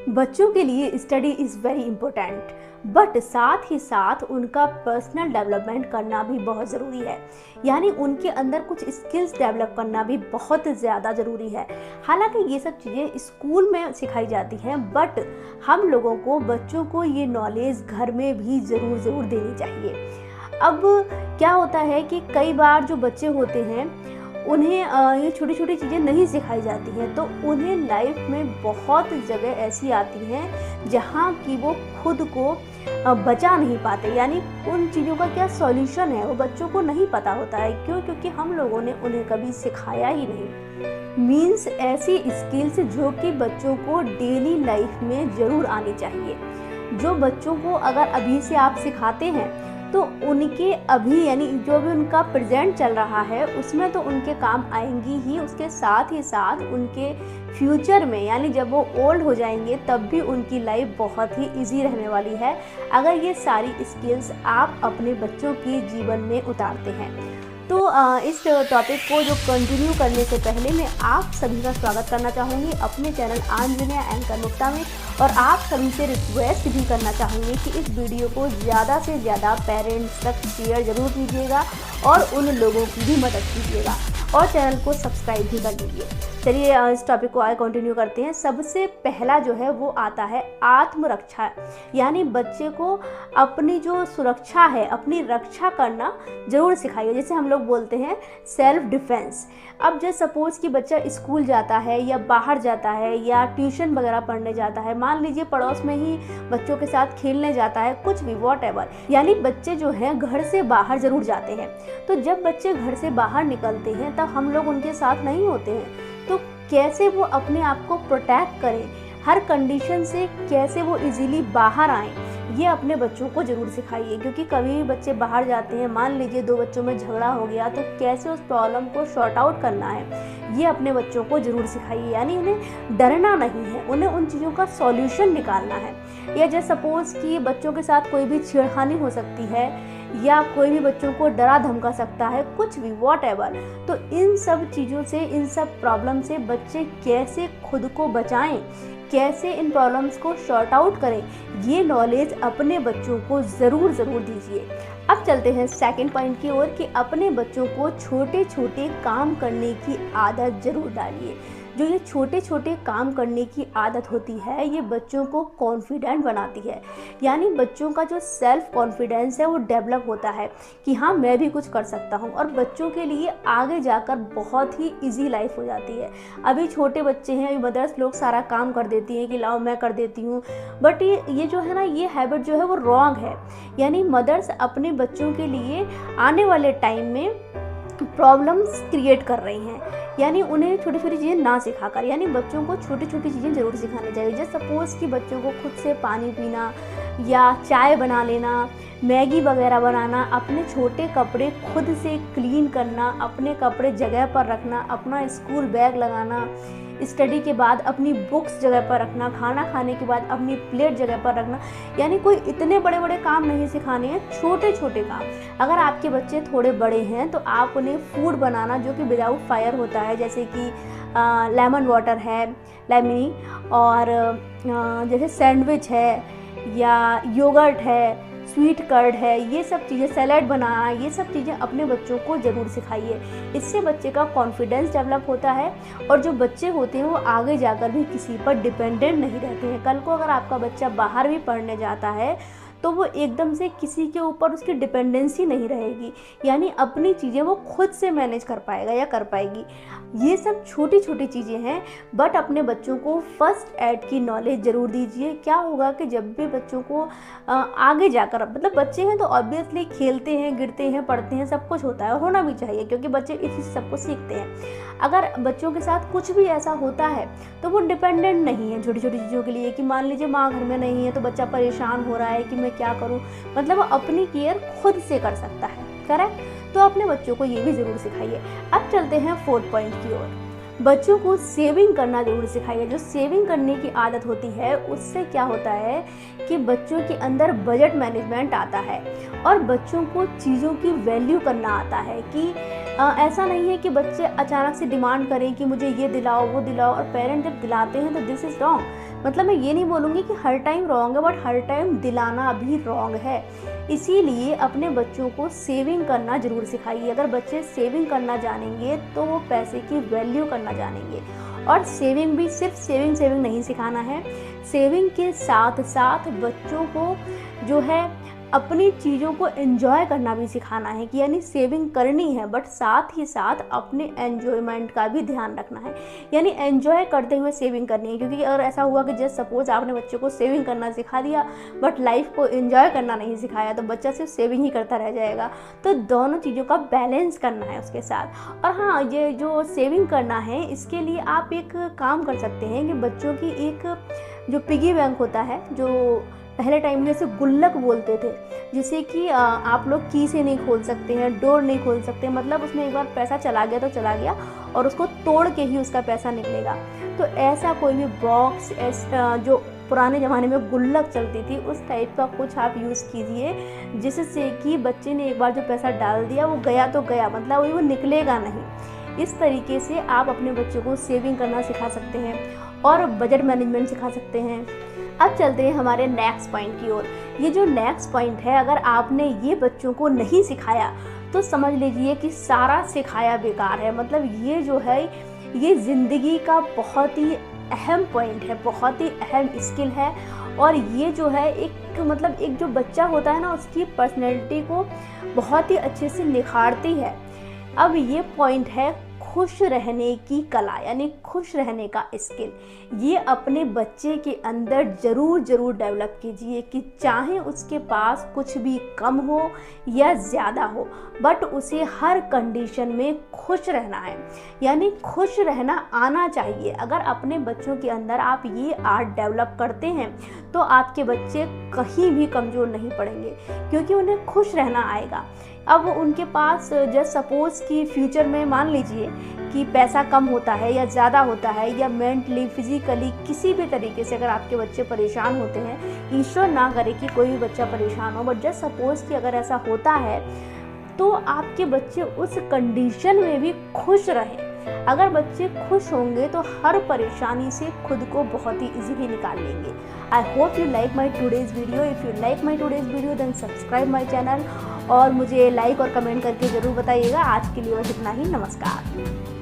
बच्चों के लिए study is very important, but साथ ही साथ उनका पर्सनल डेवलपमेंट करना भी बहुत ज़रूरी है। यानी उनके अंदर कुछ स्किल्स डेवलप करना भी बहुत ज़्यादा ज़रूरी है। हालांकि ये सब चीज़ें स्कूल में सिखाई जाती हैं, बट हम लोगों को बच्चों को ये नॉलेज घर में भी ज़रूर देनी चाहिए। अब क्या होता है कि कई बार जो बच्चे होते हैं उन्हें ये छोटी छोटी चीज़ें नहीं सिखाई जाती हैं, तो उन्हें लाइफ में बहुत जगह ऐसी आती हैं जहाँ कि वो खुद को बचा नहीं पाते। यानी उन चीज़ों का क्या सॉल्यूशन है वो बच्चों को नहीं पता होता है। क्यों? क्योंकि हम लोगों ने उन्हें कभी सिखाया ही नहीं। मीन्स ऐसी स्किल्स जो कि बच्चों को डेली लाइफ में ज़रूर आनी चाहिए। जो बच्चों को अगर अभी से आप सिखाते हैं तो उनके अभी यानी जो भी उनका प्रेजेंट चल रहा है उसमें तो उनके काम आएंगी ही, उसके साथ ही साथ उनके फ्यूचर में यानी जब वो ओल्ड हो जाएंगे तब भी उनकी लाइफ बहुत ही इजी रहने वाली है, अगर ये सारी स्किल्स आप अपने बच्चों के जीवन में उतारते हैं। तो इस टॉपिक को जो कंटिन्यू करने से पहले मैं आप सभी का स्वागत करना चाहूँगी अपने चैनल आंजनेया एंकर मुक्ता में, और आप सभी से रिक्वेस्ट भी करना चाहूँगी कि इस वीडियो को ज़्यादा से ज़्यादा पेरेंट्स तक शेयर ज़रूर कीजिएगा और उन लोगों की भी मदद कीजिएगा और चैनल को सब्सक्राइब भी कर लीजिए। चलिए इस टॉपिक को आगे कंटिन्यू करते हैं। सबसे पहला जो है वो आता है आत्मरक्षा, यानी बच्चे को अपनी जो सुरक्षा है अपनी रक्षा करना ज़रूर सिखाइए। जैसे हम लोग बोलते हैं सेल्फ डिफेंस। अब जैसे सपोज़ कि बच्चा स्कूल जाता है या बाहर जाता है या ट्यूशन वगैरह पढ़ने जाता है, मान लीजिए पड़ोस में ही बच्चों के साथ खेलने जाता है, कुछ भी वॉटएवर, यानी बच्चे जो हैं घर से बाहर ज़रूर जाते हैं। तो जब बच्चे घर से बाहर निकलते हैं तब हम लोग उनके साथ नहीं होते हैं, तो कैसे वो अपने आप को प्रोटेक्ट करें, हर कंडीशन से कैसे वो इजीली बाहर आएँ, ये अपने बच्चों को ज़रूर सिखाइए। क्योंकि कभी भी बच्चे बाहर जाते हैं, मान लीजिए दो बच्चों में झगड़ा हो गया, तो कैसे उस प्रॉब्लम को सॉर्ट आउट करना है ये अपने बच्चों को ज़रूर सिखाइए। यानी उन्हें डरना नहीं है, उन्हें उन चीज़ों का सॉल्यूशन निकालना है। या जैसे सपोज़ कि बच्चों के साथ कोई भी छेड़खानी हो सकती है या कोई भी बच्चों को डरा धमका सकता है, कुछ भी वॉटएवर, तो इन सब चीज़ों से, इन सब प्रॉब्लम से बच्चे कैसे खुद को बचाएं, कैसे इन प्रॉब्लम्स को सॉर्ट आउट करें, ये नॉलेज अपने बच्चों को ज़रूर दीजिए। अब चलते हैं सेकंड पॉइंट की ओर कि अपने बच्चों को छोटे छोटे काम करने की आदत ज़रूर डालिए। जो ये छोटे छोटे काम करने की आदत होती है ये बच्चों को कॉन्फिडेंट बनाती है। यानी बच्चों का जो सेल्फ कॉन्फिडेंस है वो डेवलप होता है कि हाँ मैं भी कुछ कर सकता हूँ, और बच्चों के लिए आगे जाकर बहुत ही इजी लाइफ हो जाती है। अभी छोटे बच्चे हैं, अभी मदर्स लोग सारा काम कर देती हैं कि लाओ मैं कर देती हूँ, बट ये जो है ना, ये हैबिट जो है वो रॉन्ग है। यानी मदर्स अपने बच्चों के लिए आने वाले टाइम में प्रॉब्लम्स क्रिएट कर रही हैं। यानी उन्हें छोटी छोटी चीज़ें ना सिखाकर, यानी बच्चों को छोटी छोटी चीज़ें ज़रूर सिखानी चाहिए। जैसे सपोज़ कि बच्चों को खुद से पानी पीना या चाय बना लेना, मैगी वगैरह बनाना, अपने छोटे कपड़े खुद से क्लीन करना, अपने कपड़े जगह पर रखना, अपना स्कूल बैग लगाना, स्टडी के बाद अपनी बुक्स जगह पर रखना, खाना खाने के बाद अपनी प्लेट जगह पर रखना। यानी कोई इतने बड़े बड़े काम नहीं सिखाने हैं, छोटे छोटे काम। अगर आपके बच्चे थोड़े बड़े हैं तो आप उन्हें फूड बनाना जो कि विदाउट फायर होता है, जैसे कि लेमन वाटर है, लेमनी, और जैसे सैंडविच है या योगर्ट है, स्वीट कर्ड है, ये सब चीज़ें, सैलेड बनाना, ये सब चीज़ें अपने बच्चों को ज़रूर सिखाइए। इससे बच्चे का कॉन्फिडेंस डेवलप होता है और जो बच्चे होते हैं वो आगे जाकर भी किसी पर डिपेंडेंट नहीं रहते हैं। कल को अगर आपका बच्चा बाहर भी पढ़ने जाता है तो वो एकदम से किसी के ऊपर उसकी डिपेंडेंसी नहीं रहेगी, यानी अपनी चीज़ें वो खुद से मैनेज कर पाएगा या कर पाएगी। ये सब छोटी छोटी चीज़ें हैं, बट अपने बच्चों को फर्स्ट एड की नॉलेज ज़रूर दीजिए। क्या होगा कि जब भी बच्चों को आगे जाकर, मतलब बच्चे हैं तो ऑब्वियसली खेलते हैं, गिरते हैं, पढ़ते हैं, सब कुछ होता है और होना भी चाहिए क्योंकि बच्चे इसी से सब कुछ सीखते हैं। अगर बच्चों के साथ कुछ भी ऐसा होता है तो वो डिपेंडेंट नहीं है छोटी छोटी चीज़ों के लिए कि मान लीजिए माँ घर में नहीं है तो बच्चा परेशान हो रहा है कि मैं क्या करूं, मतलब वो अपनी केयर खुद से कर सकता है। करेक्ट? तो अपने बच्चों को ये भी ज़रूर सिखाइए। अब चलते हैं फोर्थ पॉइंट की ओर। बच्चों को सेविंग करना ज़रूर सिखाइए। जो सेविंग करने की आदत होती है उससे क्या होता है कि बच्चों के अंदर बजट मैनेजमेंट आता है और बच्चों को चीज़ों की वैल्यू करना आता है कि ऐसा नहीं है कि बच्चे अचानक से डिमांड करें कि मुझे ये दिलाओ वो दिलाओ, और पेरेंट जब दिलाते हैं तो दिस इज़ रॉन्ग। मतलब मैं ये नहीं बोलूँगी कि हर टाइम रॉन्ग है, बट हर टाइम दिलाना भी रॉन्ग है। इसीलिए अपने बच्चों को सेविंग करना ज़रूर सिखाइए। अगर बच्चे सेविंग करना जानेंगे तो वो पैसे की वैल्यू करना जानेंगे। और सेविंग भी सिर्फ सेविंग नहीं सिखाना है, सेविंग के साथ साथ बच्चों को जो है अपनी चीज़ों को एंजॉय करना भी सिखाना है कि यानी सेविंग करनी है बट साथ ही साथ अपने एंजॉयमेंट का भी ध्यान रखना है, यानी एंजॉय करते हुए सेविंग करनी है। क्योंकि अगर ऐसा हुआ कि जस्ट सपोज आपने बच्चे को सेविंग करना सिखा दिया बट लाइफ को एंजॉय करना नहीं सिखाया तो बच्चा सिर्फ सेविंग ही करता रह जाएगा। तो दोनों चीज़ों का बैलेंस करना है उसके साथ। और हाँ, ये जो सेविंग करना है इसके लिए आप एक काम कर सकते हैं कि बच्चों की एक जो पिगी बैंक होता है, जो पहले टाइम में इसे गुल्लक बोलते थे, जिसे कि आप लोग की से नहीं खोल सकते हैं, डोर नहीं खोल सकते, मतलब उसमें एक बार पैसा चला गया तो चला गया और उसको तोड़ के ही उसका पैसा निकलेगा। तो ऐसा कोई भी बॉक्स जो पुराने ज़माने में गुल्लक चलती थी उस टाइप का कुछ आप यूज़ कीजिए, जिससे कि बच्चे ने एक बार जो पैसा डाल दिया वो गया तो गया, मतलब वो निकलेगा नहीं। इस तरीके से आप अपने बच्चों को सेविंग करना सिखा सकते हैं और बजट मैनेजमेंट सिखा सकते हैं। अब चलते हैं हमारे नेक्स्ट पॉइंट की ओर। ये जो नेक्स्ट पॉइंट है, अगर आपने ये बच्चों को नहीं सिखाया तो समझ लीजिए कि सारा सिखाया बेकार है। मतलब ये जो है ये ज़िंदगी का बहुत ही अहम पॉइंट है, बहुत ही अहम स्किल है। और ये जो है एक मतलब एक जो बच्चा होता है ना उसकी पर्सनैलिटी को बहुत ही अच्छे से निखारती है। अब ये पॉइंट है खुश रहने की कला, यानी खुश रहने का स्किल। ये अपने बच्चे के अंदर ज़रूर डेवलप कीजिए कि चाहे उसके पास कुछ भी कम हो या ज़्यादा हो, बट उसे हर कंडीशन में खुश रहना है, यानी खुश रहना आना चाहिए। अगर अपने बच्चों के अंदर आप ये आर्ट डेवलप करते हैं तो आपके बच्चे कहीं भी कमज़ोर नहीं पड़ेंगे, क्योंकि उन्हें खुश रहना आएगा। अब उनके पास जस्ट सपोज़ कि फ्यूचर में मान लीजिए कि पैसा कम होता है या ज़्यादा होता है, या मेंटली फिज़िकली किसी भी तरीके से अगर आपके बच्चे परेशान होते हैं, ईश्वर ना करे कि कोई भी बच्चा परेशान हो, बट जस्ट सपोज़ कि अगर ऐसा होता है तो आपके बच्चे उस कंडीशन में भी खुश रहें। अगर बच्चे खुश होंगे तो हर परेशानी से खुद को बहुत ही इजीली निकाल लेंगे। I hope you like my today's video. If you like my today's video then subscribe my channel और मुझे लाइक और कमेंट करके ज़रूर बताइएगा। आज के लिए बस इतना ही। नमस्कार।